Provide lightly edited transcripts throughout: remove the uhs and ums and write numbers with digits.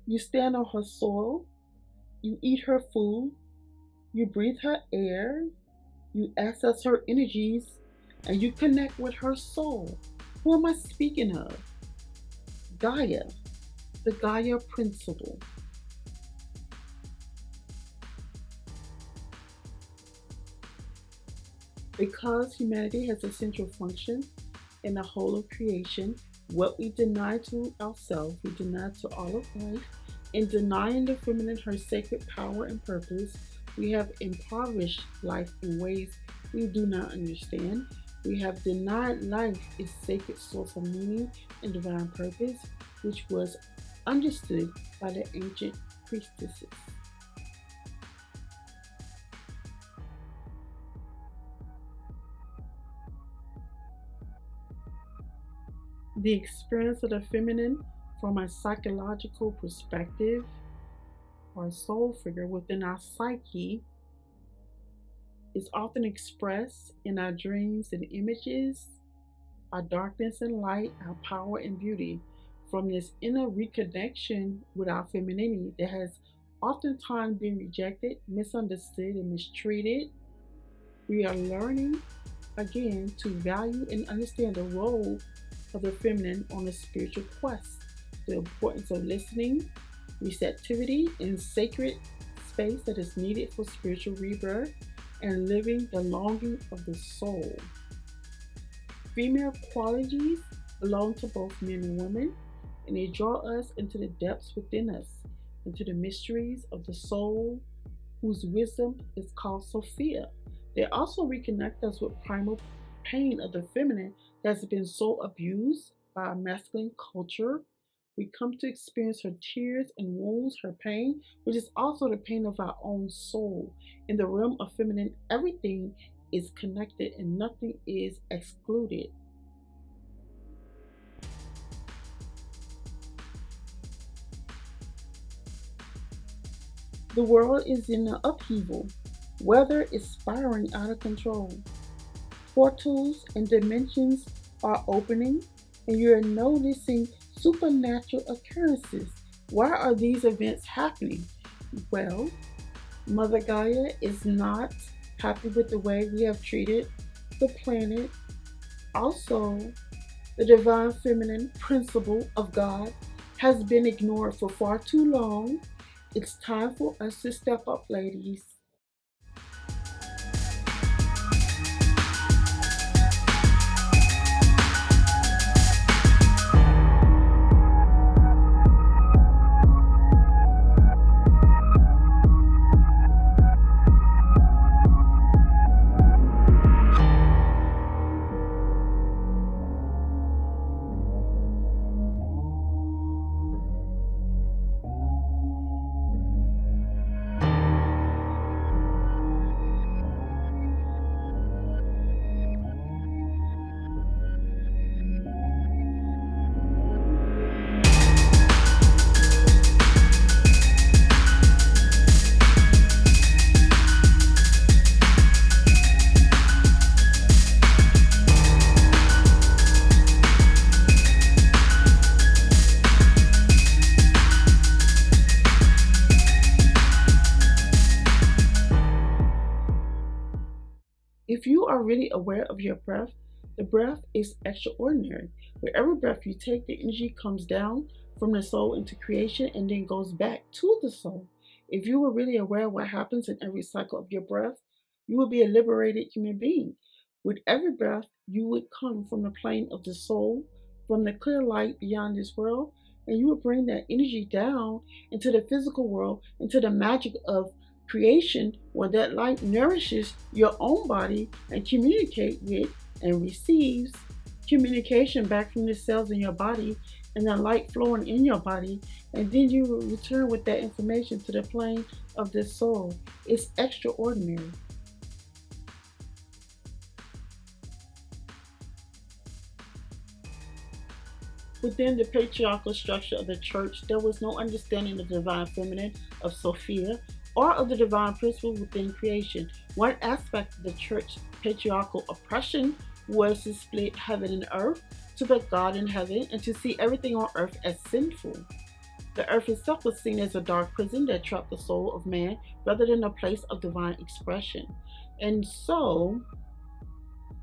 You stand on her soil, you eat her food, you breathe her air, you access her energies, and you connect with her soul. Who am I speaking of? Gaia, the Gaia principle. Because humanity has a central function in the whole of creation, what we deny to ourselves, we deny to all of life. In denying the feminine her sacred power and purpose, we have impoverished life in ways we do not understand. We have denied life its sacred source of meaning and divine purpose, which was understood by the ancient priestesses. The experience of the feminine from a psychological perspective or soul figure within our psyche is often expressed in our dreams and images, our darkness and light, our power and beauty. From this inner reconnection with our femininity that has oftentimes been rejected, misunderstood, and mistreated, we are learning again to value and understand the role of the feminine on a spiritual quest, the importance of listening, receptivity, and sacred space that is needed for spiritual rebirth and living the longing of the soul. Female qualities belong to both men and women, and they draw us into the depths within us, into the mysteries of the soul, whose wisdom is called Sophia. They also reconnect us with primal pain of the feminine that has been so abused by our masculine culture. We come to experience her tears and wounds, her pain, which is also the pain of our own soul. In the realm of feminine, everything is connected and nothing is excluded. The world is in an upheaval. Weather is spiraling out of control. Portals and dimensions are opening, and you're noticing supernatural occurrences. Why are these events happening? Well, Mother Gaia is not happy with the way we have treated the planet. Also, the divine feminine principle of God has been ignored for far too long. It's time for us to step up, ladies. If you are really aware of your breath, the breath is extraordinary. With every breath you take, the energy comes down from the soul into creation and then goes back to the soul. If you were really aware of what happens in every cycle of your breath, you would be a liberated human being. With every breath, you would come from the plane of the soul, from the clear light beyond this world, and you would bring that energy down into the physical world, into the magic of creation where that light nourishes your own body and communicate with and receives communication back from the cells in your body and the light flowing in your body, and then you will return with that information to the plane of the soul. It's extraordinary. Within the patriarchal structure of the church, there was no understanding of the divine feminine of Sophia or of the divine principle within creation. One aspect of the church patriarchal oppression was to split heaven and earth, to put God in heaven, and to see everything on earth as sinful. The earth itself was seen as a dark prison that trapped the soul of man rather than a place of divine expression. And so,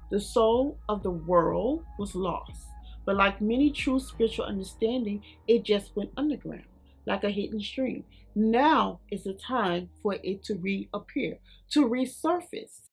the soul of the world was lost. But like many true spiritual understanding, it just went underground, like a hidden stream. Now is the time for it to reappear, to resurface.